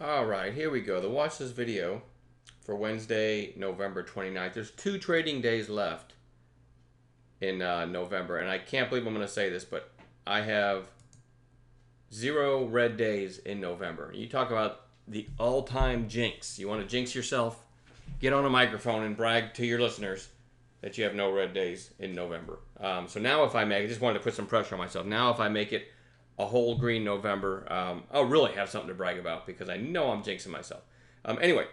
All right, here we go. To watch this video for Wednesday, November 29th. There's 2 trading days left in November, and I can't believe I'm going to say this, but I have 0 red days in November. You talk about the all-time jinx. You want to jinx yourself? Get on a microphone and brag to your listeners that you have no red days in November. So now if I make, I just wanted to put some pressure on myself. Now if I make it a whole green November, I'll really have something to brag about because I know I'm jinxing myself. Anyway,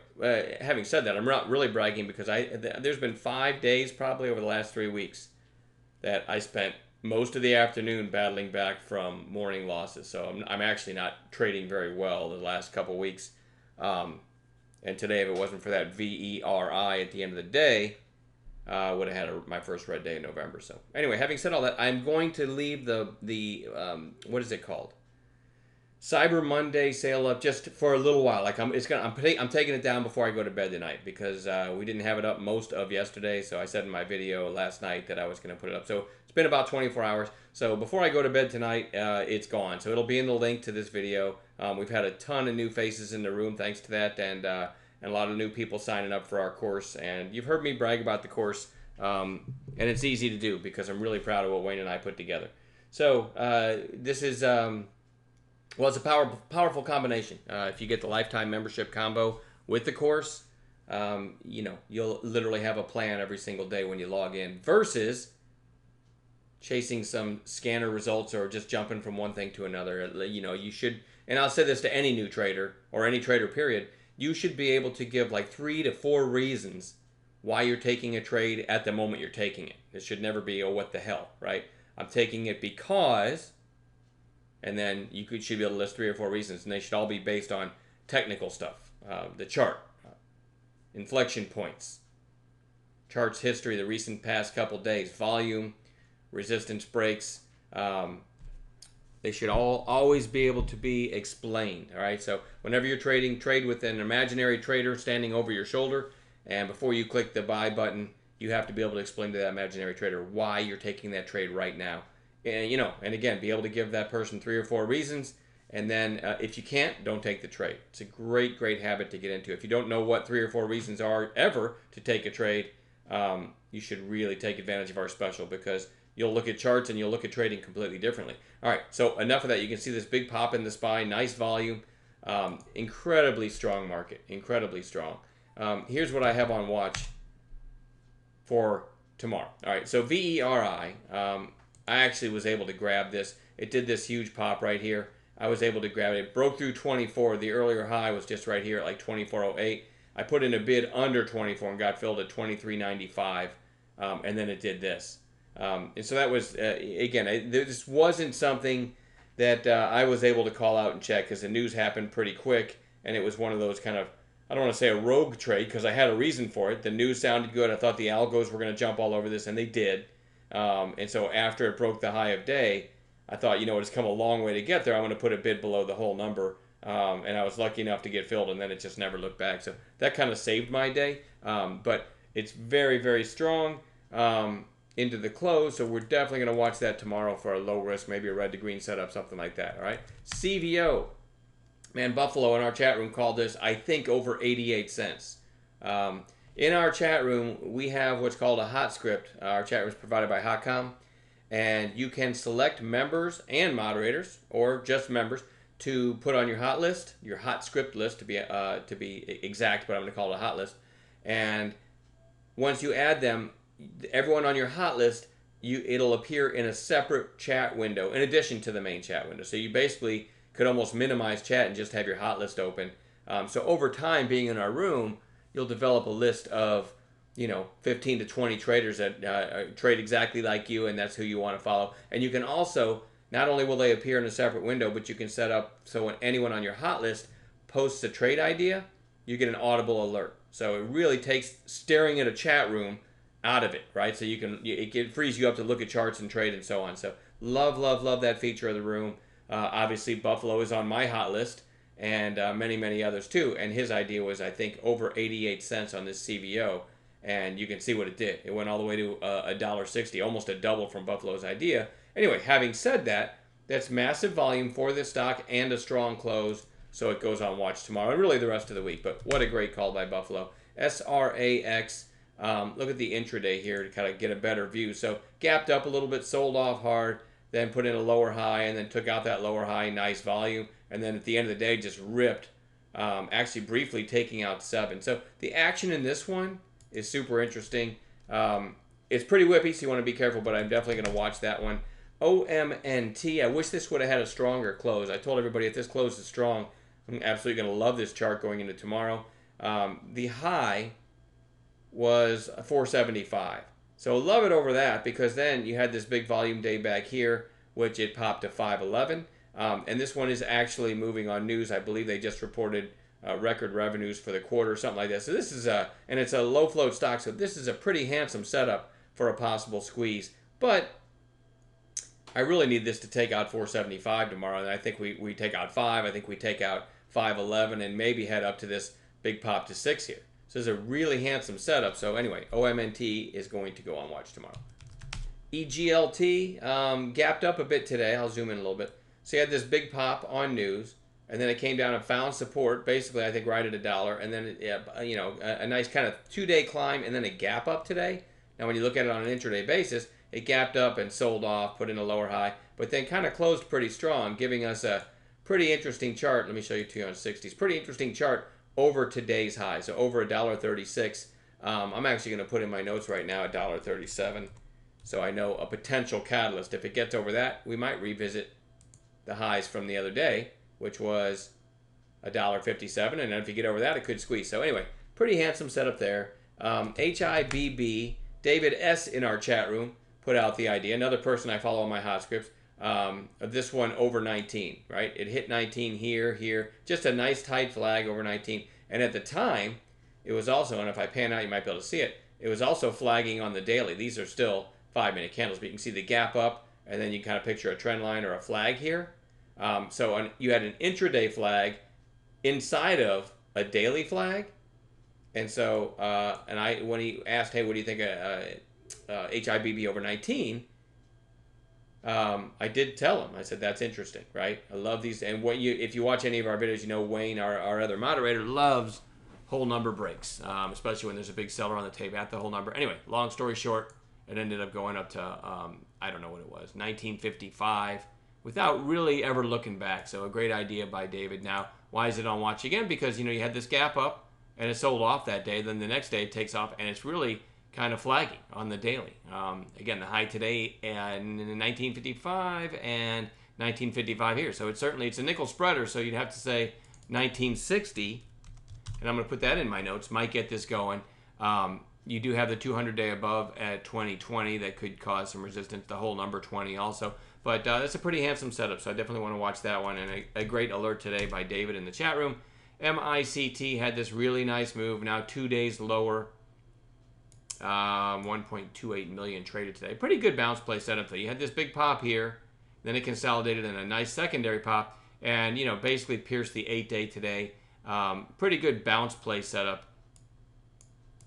having said that, I'm not really bragging because there's been 5 days probably over the last 3 weeks that I spent most of the afternoon battling back from morning losses. So I'm actually not trading very well the last couple weeks. And today, if it wasn't for that VERI at the end of the day, I would have had my first red day in November. So anyway, having said all that, I'm going to leave the what is it called? Cyber Monday sale up just for a little while. Like I'm taking it down before I go to bed tonight because we didn't have it up most of yesterday. So I said in my video last night that I was going to put it up. So it's been about 24 hours. So before I go to bed tonight, it's gone. So it'll be in the link to this video. We've had a ton of new faces in the room thanks to that, and a lot of new people signing up for our course. And you've heard me brag about the course, and it's easy to do because I'm really proud of what Wayne and I put together. So this is. Well, it's a powerful combination. If you get the lifetime membership combo with the course, you'll literally have a plan every single day when you log in versus chasing some scanner results or just jumping from one thing to another. You should, and I'll say this to any new trader or any trader period, you should be able to give like 3 to 4 reasons why you're taking a trade at the moment you're taking it. It should never be, oh, what the hell, right? I'm taking it because... And then should be able to list 3 or 4 reasons, and they should all be based on technical stuff. The chart, inflection points, charts history, the recent past couple days, volume, resistance breaks. They should always be able to be explained. All right. So whenever you're trading, trade with an imaginary trader standing over your shoulder, and before you click the buy button, you have to be able to explain to that imaginary trader why you're taking that trade right now. And again, be able to give that person 3 or 4 reasons, and then if you can't, don't take the trade. It's a great habit to get into. If you don't know what 3 or 4 reasons are ever to take a trade, you should really take advantage of our special because you'll look at charts and you'll look at trading completely differently. All right, so enough of that. You can see this big pop in the SPY, nice volume, incredibly strong market, incredibly strong. Here's what I have on watch for tomorrow. All right, so VERI. I actually was able to grab this. It did this huge pop right here. I was able to grab it. It broke through 24. The earlier high was just right here at like 24.08. I put in a bid under 24 and got filled at 23.95, and then it did this. And so that was, again, this wasn't something that I was able to call out and check because the news happened pretty quick, and it was one of those kind of, I don't want to say a rogue trade because I had a reason for it. The news sounded good. I thought the algos were going to jump all over this, and they did. And so after it broke the high of day, I thought, it's come a long way to get there. I'm going to put a bid below the whole number. And I was lucky enough to get filled, and then it just never looked back. So that kind of saved my day. But it's very strong into the close. So we're definitely going to watch that tomorrow for a low risk, maybe a red to green setup, something like that. All right. CVO. Man, Buffalo in our chat room called this, I think, over 88 cents. In our chat room, we have what's called a hot script. Our chat room is provided by Hotcom, and you can select members and moderators, or just members, to put on your hot list, your hot script list to be exact, but I'm going to call it a hot list. And once you add them, everyone on your hot list, it'll appear in a separate chat window in addition to the main chat window. So you basically could almost minimize chat and just have your hot list open. So over time, being in our room, you'll develop a list of, 15 to 20 traders that trade exactly like you, and that's who you want to follow. And you can also, not only will they appear in a separate window, but you can set up so when anyone on your hot list posts a trade idea, you get an audible alert. So it really takes staring at a chat room out of it, right? So it frees you up to look at charts and trade and so on. So love that feature of the room. Obviously, Buffalo is on my hot list, and many others too. And his idea was, I think, over 88 cents on this CVO, and you can see what it did. It went all the way to $1.60, almost a double from Buffalo's idea. Anyway, having said that, that's massive volume for this stock and a strong close. so it goes on watch tomorrow and really the rest of the week. But what a great call by Buffalo. SRAX. Look at the intraday here to kind of get a better view. So gapped up a little bit, sold off hard, then put in a lower high, and then took out that lower high, nice volume, and then at the end of the day just ripped, actually briefly taking out 7. So the action in this one is super interesting. It's pretty whippy, so you want to be careful, but I'm definitely going to watch that one. OMNT, I wish this would have had a stronger close. I told everybody if this closes strong, I'm absolutely going to love this chart going into tomorrow. The high was 475. So love it over that, because then you had this big volume day back here, which it popped to 511. And this one is actually moving on news. I believe they just reported record revenues for the quarter, something like that. So this is and it's a low float stock, so this is a pretty handsome setup for a possible squeeze. But I really need this to take out 475 tomorrow, and I think we take out 5. I think we take out 511 and maybe head up to this big pop to 6 here. So this is a really handsome setup. So anyway, OMNT is going to go on watch tomorrow. EGLT gapped up a bit today. I'll zoom in a little bit. So you had this big pop on news, and then it came down and found support, basically I think right at $1, and then a nice kind of 2-day climb, and then a gap up today. Now when you look at it on an intraday basis, it gapped up and sold off, put in a lower high, but then kind of closed pretty strong, giving us a pretty interesting chart. Let me show you 2 on 60s. Pretty interesting chart over today's high, so over $1.36. I'm actually going to put in my notes right now $1.37, so I know a potential catalyst. If it gets over that, we might revisit the highs from the other day, which was $1.57, and if you get over that, it could squeeze. So anyway, pretty handsome setup there. HIBB, David S. in our chat room put out the idea. Another person I follow on my hot scripts. Of this one over 19, right? It hit 19 here, just a nice tight flag over 19. And at the time, it was also, and if I pan out, you might be able to see it, it was also flagging on the daily. These are still 5-minute candles, but you can see the gap up, and then you kind of picture a trend line or a flag here. You had an intraday flag inside of a daily flag. And so, when he asked, hey, what do you think of HIBB over 19? I did tell him. I said, that's interesting, right? I love these. And if you watch any of our videos, you know Wayne, our other moderator, loves whole number breaks, especially when there's a big seller on the tape at the whole number. Anyway, long story short, it ended up going up to, I don't know what it was, 1955, without really ever looking back. So a great idea by David. Now, why is it on watch again? Because, you had this gap up, and it sold off that day. Then the next day it takes off, and it's really kind of flagging on the daily. Again, the high today in 1955 and 1955 here. So it's a nickel spreader, so you'd have to say 1960, and I'm going to put that in my notes, might get this going. You do have the 200-day above at 2020 that could cause some resistance, the whole number 20 also. But that's a pretty handsome setup, so I definitely want to watch that one. And a great alert today by David in the chat room. MICT had this really nice move, now 2 days lower. 1.28 million traded today. Pretty good bounce play setup though. You had this big pop here, then it consolidated in a nice secondary pop, and basically pierced the 8-day today. Pretty good bounce play setup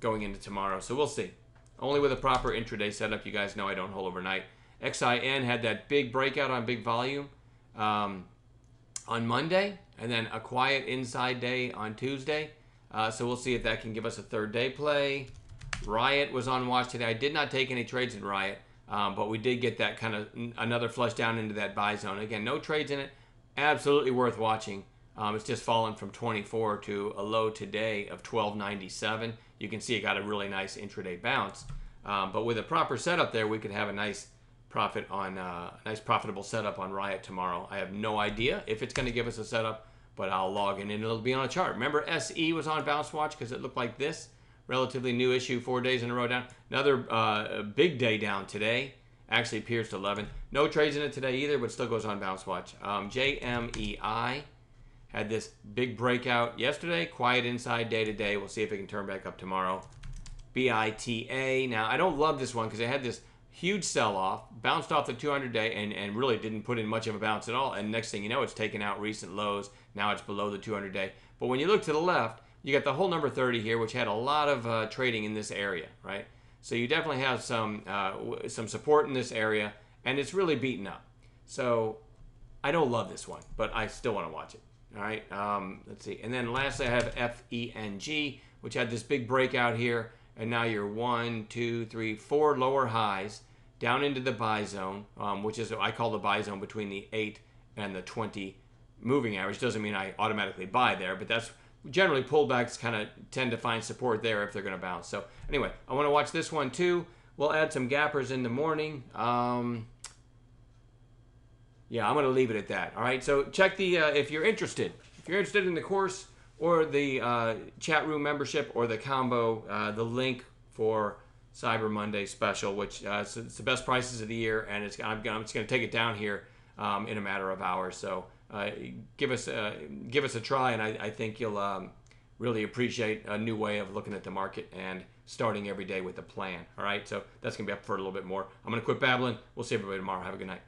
going into tomorrow. So we'll see. Only with a proper intraday setup. You guys know I don't hold overnight. XIN had that big breakout on big volume on Monday, and then a quiet inside day on Tuesday. So we'll see if that can give us a 3rd-day play. Riot was on watch today. I did not take any trades in Riot, but we did get that kind of another flush down into that buy zone. Again, no trades in it. Absolutely worth watching. It's just fallen from 24 to a low today of 12.97. You can see it got a really nice intraday bounce. But with a proper setup there, we could have a nice profitable setup on Riot tomorrow. I have no idea if it's going to give us a setup, but I'll log in and it'll be on a chart. Remember, SE was on bounce watch because it looked like this. Relatively new issue, 4 days in a row down. Another big day down today. Actually pierced 11. No trades in it today either, but still goes on bounce watch. JMEI had this big breakout yesterday. Quiet inside day to day. We'll see if it can turn back up tomorrow. BITA. Now, I don't love this one because it had this huge sell-off, bounced off the 200-day, and really didn't put in much of a bounce at all. And next thing you know, it's taken out recent lows. Now it's below the 200-day. But when you look to the left, you got the whole number 30 here, which had a lot of trading in this area, right? So you definitely have some support in this area, and it's really beaten up. So I don't love this one, but I still want to watch it. All right. Let's see. And then lastly, I have FENG, which had this big breakout here. And now you're 1, 2, 3, 4 lower highs down into the buy zone, which is I call the buy zone between the 8 and the 20 moving average. Doesn't mean I automatically buy there, but that's generally pullbacks kind of tend to find support there if they're going to bounce. So anyway, I want to watch this one too. We'll add some gappers in the morning. Yeah, I'm going to leave it at that. All right. So check the if you're interested in the course or the chat room membership or the combo, the link for Cyber Monday special, which it's the best prices of the year, and I'm just going to take it down here in a matter of hours. So give us a try, and I think you'll really appreciate a new way of looking at the market and starting every day with a plan. All right. So that's going to be up for a little bit more. I'm going to quit babbling. We'll see everybody tomorrow. Have a good night.